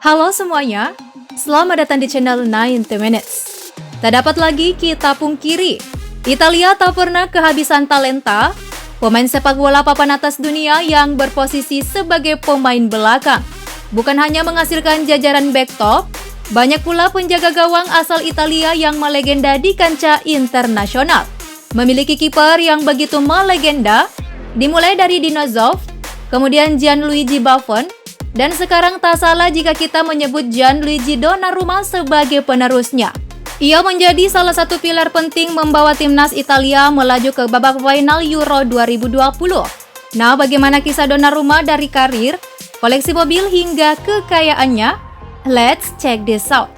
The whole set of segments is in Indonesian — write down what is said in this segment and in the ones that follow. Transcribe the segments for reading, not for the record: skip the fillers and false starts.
Halo semuanya, selamat datang di channel 90 Minutes. Tak dapat lagi kita pungkiri, Italia tak pernah kehabisan talenta, pemain sepak bola papan atas dunia yang berposisi sebagai pemain belakang. Bukan hanya menghasilkan jajaran back top, banyak pula penjaga gawang asal Italia yang melegenda di kancah internasional. Memiliki kiper yang begitu melegenda, dimulai dari Dino Zoff, kemudian Gianluigi Buffon, dan sekarang tak salah jika kita menyebut Gianluigi Donnarumma sebagai penerusnya. Ia menjadi salah satu pilar penting membawa timnas Italia melaju ke babak final Euro 2020. Nah, bagaimana kisah Donnarumma dari karir, koleksi mobil hingga kekayaannya? Let's check this out.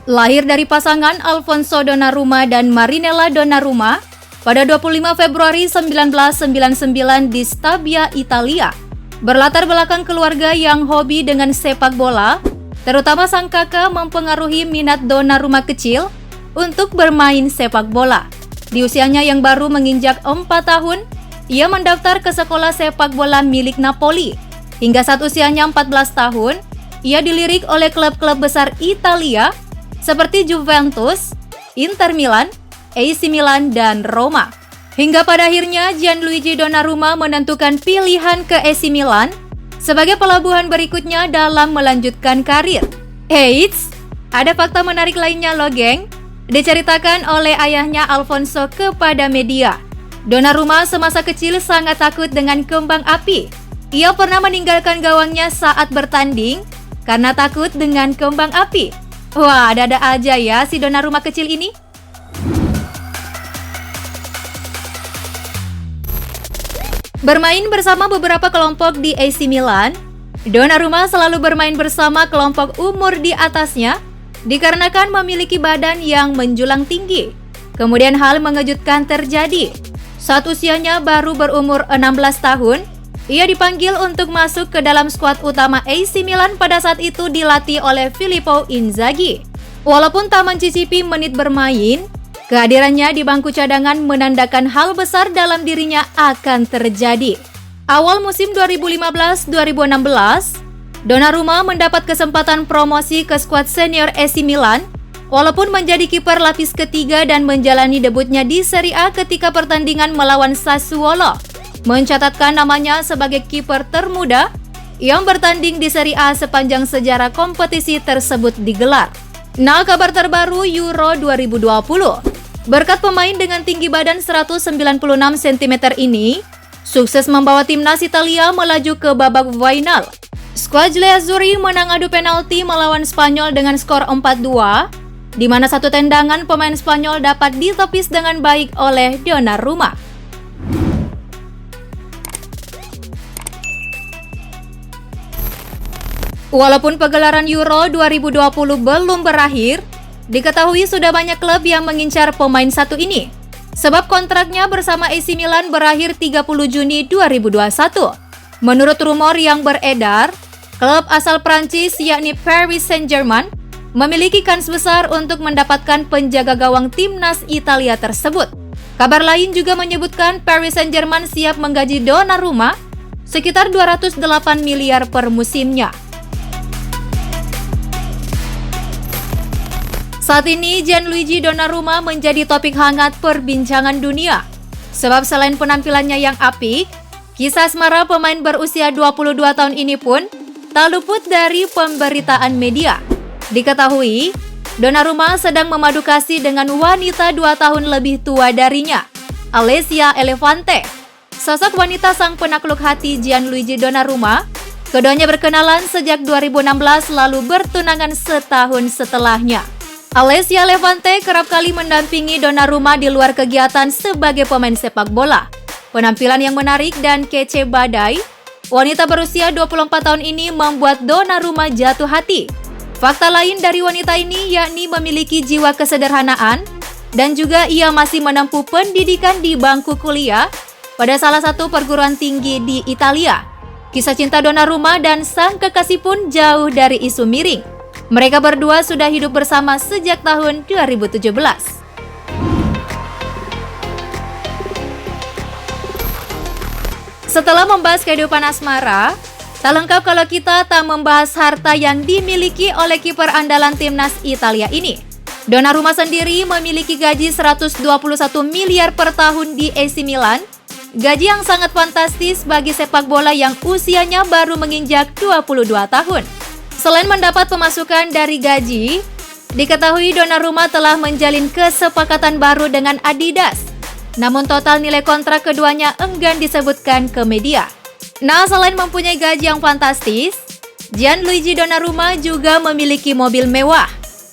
Lahir dari pasangan Alfonso Donnarumma dan Marinella Donnarumma pada 25 Februari 1999 di Stabia, Italia. Berlatar belakang keluarga yang hobi dengan sepak bola, terutama sang kakak mempengaruhi minat Donnarumma kecil untuk bermain sepak bola. Di usianya yang baru menginjak 4 tahun, ia mendaftar ke sekolah sepak bola milik Napoli. Hingga saat usianya 14 tahun, ia dilirik oleh klub-klub besar Italia seperti Juventus, Inter Milan, AC Milan, dan Roma. Hingga pada akhirnya Gianluigi Donnarumma menentukan pilihan ke AC Milan sebagai pelabuhan berikutnya dalam melanjutkan karir. Eits, ada fakta menarik lainnya loh geng. Diceritakan oleh ayahnya Alfonso kepada media. Donnarumma semasa kecil sangat takut dengan kembang api. Ia pernah meninggalkan gawangnya saat bertanding karena takut dengan kembang api. Wah, ada-ada aja ya si Donnarumma kecil ini. Bermain bersama beberapa kelompok di AC Milan, Donnarumma selalu bermain bersama kelompok umur di atasnya dikarenakan memiliki badan yang menjulang tinggi. Kemudian hal mengejutkan terjadi. Saat usianya baru berumur 16 tahun, ia dipanggil untuk masuk ke dalam skuad utama AC Milan pada saat itu dilatih oleh Filippo Inzaghi. Walaupun tak mencicipi menit bermain, kehadirannya di bangku cadangan menandakan hal besar dalam dirinya akan terjadi. Awal musim 2015-2016, Donnarumma mendapat kesempatan promosi ke skuad senior AC Milan, walaupun menjadi kiper lapis ketiga dan menjalani debutnya di Serie A ketika pertandingan melawan Sassuolo, mencatatkan namanya sebagai kiper termuda yang bertanding di Serie A sepanjang sejarah kompetisi tersebut digelar. Nah, kabar terbaru Euro 2020. Berkat pemain dengan tinggi badan 196 cm ini, sukses membawa timnas Italia melaju ke babak final. Squadre Azzurri menang adu penalti melawan Spanyol dengan skor 4-2, di mana satu tendangan pemain Spanyol dapat ditepis dengan baik oleh Donnarumma. Walaupun pegelaran Euro 2020 belum berakhir, diketahui sudah banyak klub yang mengincar pemain satu ini, sebab kontraknya bersama AC Milan berakhir 30 Juni 2021. Menurut rumor yang beredar, klub asal Prancis yakni Paris Saint-Germain memiliki kans besar untuk mendapatkan penjaga gawang timnas Italia tersebut. Kabar lain juga menyebutkan Paris Saint-Germain siap menggaji Donnarumma sekitar 208 miliar per musimnya. Saat ini, Gianluigi Donnarumma menjadi topik hangat perbincangan dunia. Sebab selain penampilannya yang apik, kisah asmara pemain berusia 22 tahun ini pun tak luput dari pemberitaan media. Diketahui, Donnarumma sedang memadu kasih dengan wanita 2 tahun lebih tua darinya, Alessia Elefante. Sosok wanita sang penakluk hati Gianluigi Donnarumma, keduanya berkenalan sejak 2016 lalu bertunangan setahun setelahnya. Alessia Elefante kerap kali mendampingi Donnarumma di luar kegiatan sebagai pemain sepak bola. Penampilan yang menarik dan kece badai, wanita berusia 24 tahun ini membuat Donnarumma jatuh hati. Fakta lain dari wanita ini yakni memiliki jiwa kesederhanaan dan juga ia masih menempuh pendidikan di bangku kuliah pada salah satu perguruan tinggi di Italia. Kisah cinta Donnarumma dan sang kekasih pun jauh dari isu miring. Mereka berdua sudah hidup bersama sejak tahun 2017. Setelah membahas kehidupan asmara, tak lengkap kalau kita tak membahas harta yang dimiliki oleh kiper andalan timnas Italia ini. Donnarumma sendiri memiliki gaji 121 miliar per tahun di AC Milan, gaji yang sangat fantastis bagi sepak bola yang usianya baru menginjak 22 tahun. Selain mendapat pemasukan dari gaji, diketahui Donnarumma telah menjalin kesepakatan baru dengan Adidas. Namun total nilai kontrak keduanya enggan disebutkan ke media. Nah, selain mempunyai gaji yang fantastis, Gianluigi Donnarumma juga memiliki mobil mewah.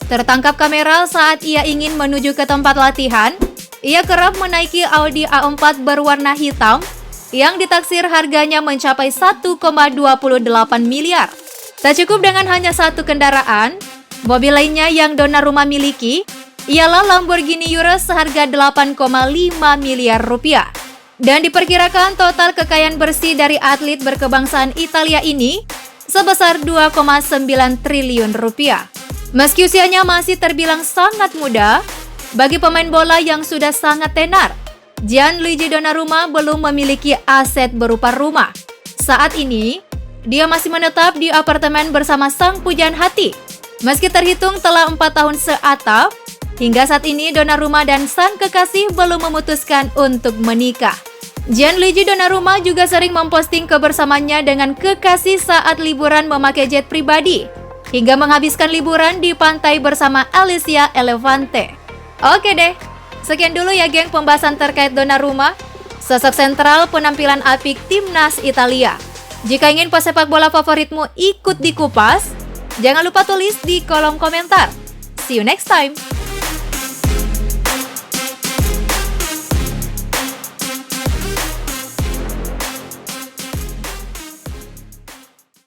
Tertangkap kamera saat ia ingin menuju ke tempat latihan, ia kerap menaiki Audi A4 berwarna hitam yang ditaksir harganya mencapai 1,28 miliar. Tak cukup dengan hanya satu kendaraan, mobil lainnya yang Donnarumma miliki ialah Lamborghini Urus seharga 8,5 miliar rupiah. Dan diperkirakan total kekayaan bersih dari atlet berkebangsaan Italia ini sebesar 2,9 triliun rupiah. Meski usianya masih terbilang sangat muda, bagi pemain bola yang sudah sangat tenar, Gianluigi Donnarumma belum memiliki aset berupa rumah. Saat ini, dia masih menetap di apartemen bersama sang pujaan hati. Meski terhitung telah 4 tahun seatap, hingga saat ini Donnarumma dan sang kekasih belum memutuskan untuk menikah. Gianluigi Donnarumma juga sering memposting kebersamaannya dengan kekasih saat liburan memakai jet pribadi, hingga menghabiskan liburan di pantai bersama Alicia Elefante. Oke deh, sekian dulu ya geng pembahasan terkait Donnarumma, sosok sentral penampilan apik timnas Italia. Jika ingin pesepak bola favoritmu ikut dikupas, jangan lupa tulis di kolom komentar. See you next time!